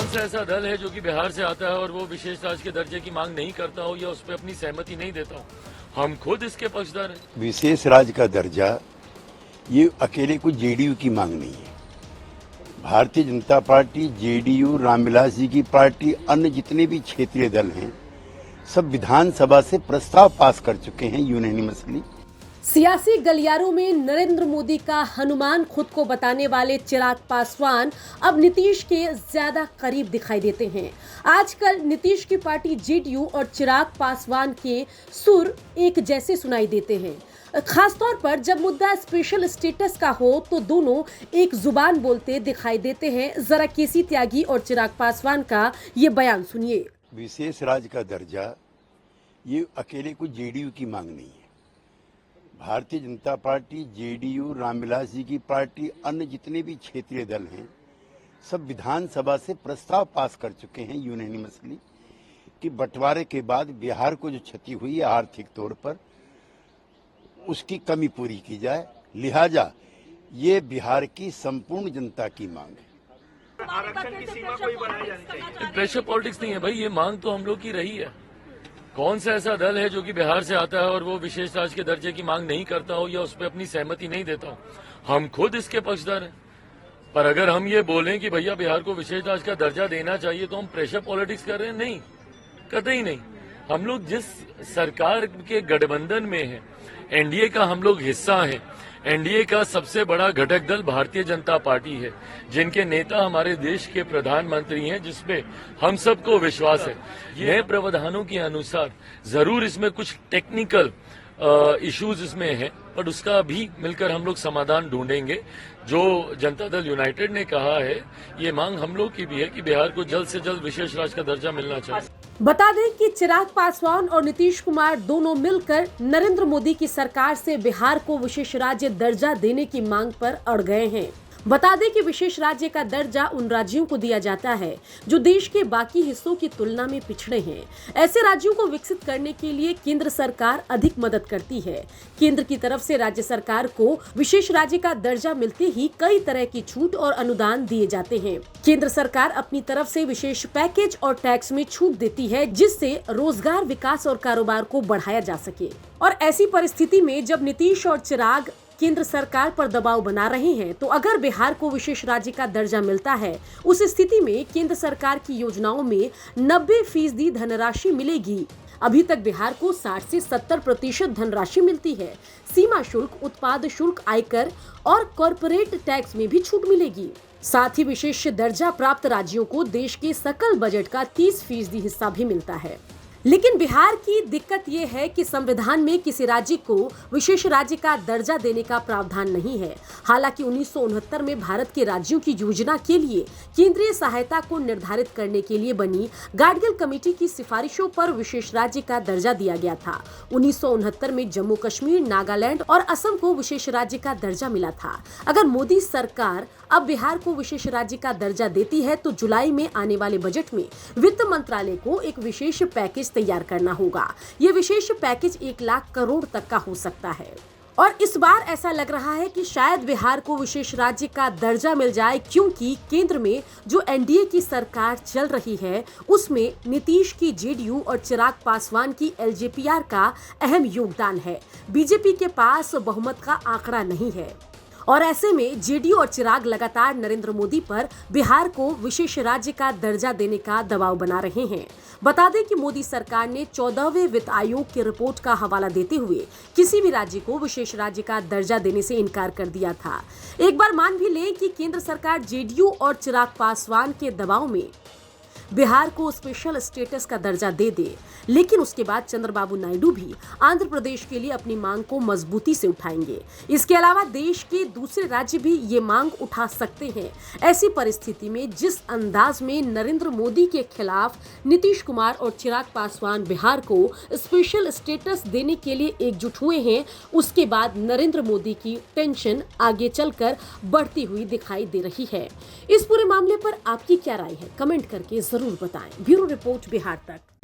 सा ऐसा दल है जो कि बिहार से आता है और वो विशेष राज्य के दर्जे की मांग नहीं करता हो या उस पर अपनी सहमति नहीं देता हो? हम खुद इसके पक्षधर हैं। विशेष राज्य का दर्जा ये अकेले कोई जेडीयू की मांग नहीं है। भारतीय जनता पार्टी, जेडीयू, रामविलास जी की पार्टी, अन्य जितने भी क्षेत्रीय दल हैं, सब विधानसभा से प्रस्ताव पास कर चुके हैं यूनानिमसली। सियासी गलियारों में नरेंद्र मोदी का हनुमान खुद को बताने वाले चिराग पासवान अब नीतीश के ज्यादा करीब दिखाई देते हैं। आजकल नीतीश की पार्टी जेडीयू और चिराग पासवान के सुर एक जैसे सुनाई देते हैं। खासतौर पर जब मुद्दा स्पेशल स्टेटस का हो तो दोनों एक जुबान बोलते दिखाई देते हैं। जरा केसी त्यागी और चिराग पासवान का ये बयान सुनिए। विशेष राज्य का दर्जा ये अकेले कोई जेडीयू की मांग नहीं है। भारतीय जनता पार्टी, जेडीयू, रामविलास जी की पार्टी, अन्य जितने भी क्षेत्रीय दल हैं, सब विधानसभा से प्रस्ताव पास कर चुके हैं यूनानिमसली कि बंटवारे के बाद बिहार को जो क्षति हुई है आर्थिक तौर पर, उसकी कमी पूरी की जाए। लिहाजा ये बिहार की संपूर्ण जनता की मांग है। आरक्षण की सीमा कोई बनाई जानी चाहिए। प्रेशर पॉलिटिक्स नहीं है भाई, ये मांग तो हम लोग की रही है। कौन सा ऐसा दल है जो कि बिहार से आता है और वो विशेष राज्य के दर्जे की मांग नहीं करता हो या उस पर अपनी सहमति नहीं देता हो? हम खुद इसके पक्षधर हैं। पर अगर हम ये बोलें कि भैया बिहार को विशेष राज्य का दर्जा देना चाहिए तो हम प्रेशर पॉलिटिक्स कर रहे हैं? नहीं, कतई नहीं। हम लोग जिस सरकार के गठबंधन में हैं, एनडीए का हम लोग हिस्सा हैं। एनडीए का सबसे बड़ा घटक दल भारतीय जनता पार्टी है, जिनके नेता हमारे देश के प्रधानमंत्री हैं, जिसपे हम सबको विश्वास है। यह प्रावधानों के अनुसार जरूर इसमें कुछ टेक्निकल इश्यूज इसमें हैं, पर उसका भी मिलकर हम लोग समाधान ढूंढेंगे। जो जनता दल यूनाइटेड ने कहा है, ये मांग हम लोग की भी है कि बिहार को जल्द से जल्द विशेष राज्य का दर्जा मिलना चाहिए। बता दें कि चिराग पासवान और नीतीश कुमार दोनों मिलकर नरेंद्र मोदी की सरकार से बिहार को विशेष राज्य दर्जा देने की मांग पर अड़ गए हैं। बता दें कि विशेष राज्य का दर्जा उन राज्यों को दिया जाता है जो देश के बाकी हिस्सों की तुलना में पिछड़े हैं। ऐसे राज्यों को विकसित करने के लिए केंद्र सरकार अधिक मदद करती है। केंद्र की तरफ से राज्य सरकार को विशेष राज्य का दर्जा मिलते ही कई तरह की छूट और अनुदान दिए जाते हैं। केंद्र सरकार अपनी तरफ से विशेष पैकेज और टैक्स में छूट देती है, जिससे रोजगार, विकास और कारोबार को बढ़ाया जा सके। और ऐसी परिस्थिति में जब नीतीश और चिराग केंद्र सरकार पर दबाव बना रहे हैं, तो अगर बिहार को विशेष राज्य का दर्जा मिलता है, उस स्थिति में केंद्र सरकार की योजनाओं में 90% धनराशि मिलेगी। अभी तक बिहार को 60 से 70% धनराशि मिलती है। सीमा शुल्क, उत्पाद शुल्क, आयकर और कॉरपोरेट टैक्स में भी छूट मिलेगी। साथ ही विशेष दर्जा प्राप्त राज्यों को देश के सकल बजट का 30% हिस्सा भी मिलता है। लेकिन बिहार की दिक्कत ये है कि संविधान में किसी राज्य को विशेष राज्य का दर्जा देने का प्रावधान नहीं है। हालांकि 1969 में भारत के राज्यों की योजना के लिए केंद्रीय सहायता को निर्धारित करने के लिए बनी गाडगिल कमेटी की सिफारिशों पर विशेष राज्य का दर्जा दिया गया था। 1969 में जम्मू कश्मीर, नागालैंड और असम को विशेष राज्य का दर्जा मिला था। अगर मोदी सरकार अब बिहार को विशेष राज्य का दर्जा देती है, तो जुलाई में आने वाले बजट में वित्त मंत्रालय को एक विशेष पैकेज तैयार करना होगा। ये विशेष पैकेज 1 लाख करोड़ तक का हो सकता है। और इस बार ऐसा लग रहा है कि शायद बिहार को विशेष राज्य का दर्जा मिल जाए, क्योंकि केंद्र में जो एनडीए की सरकार चल रही है, उसमें नीतीश की जेडीयू और चिराग पासवान की एलजेपीआर का अहम योगदान है। बीजेपी के पास बहुमत का आंकड़ा नहीं है और ऐसे में जेडीयू और चिराग लगातार नरेंद्र मोदी पर बिहार को विशेष राज्य का दर्जा देने का दबाव बना रहे हैं। बता दें कि मोदी सरकार ने 14वें वित्त आयोग की रिपोर्ट का हवाला देते हुए किसी भी राज्य को विशेष राज्य का दर्जा देने से इनकार कर दिया था। एक बार मान भी लें कि केंद्र सरकार जेडीयू और चिराग पासवान के दबाव में बिहार को स्पेशल स्टेटस का दर्जा दे दे, लेकिन उसके बाद चंद्रबाबू नायडू भी आंध्र प्रदेश के लिए अपनी मांग को मजबूती से उठाएंगे। इसके अलावा देश के दूसरे राज्य भी ये मांग उठा सकते हैं। ऐसी परिस्थिति में जिस अंदाज में नरेंद्र मोदी के खिलाफ नीतीश कुमार और चिराग पासवान बिहार को स्पेशल स्टेटस देने के लिए एकजुट हुए हैं, उसके बाद नरेंद्र मोदी की टेंशन आगे चलकर बढ़ती हुई दिखाई दे रही है। इस पूरे मामले पर आपकी क्या राय है, कमेंट करके जरूर बताएं। ब्यूरो रिपोर्ट, बिहार तक।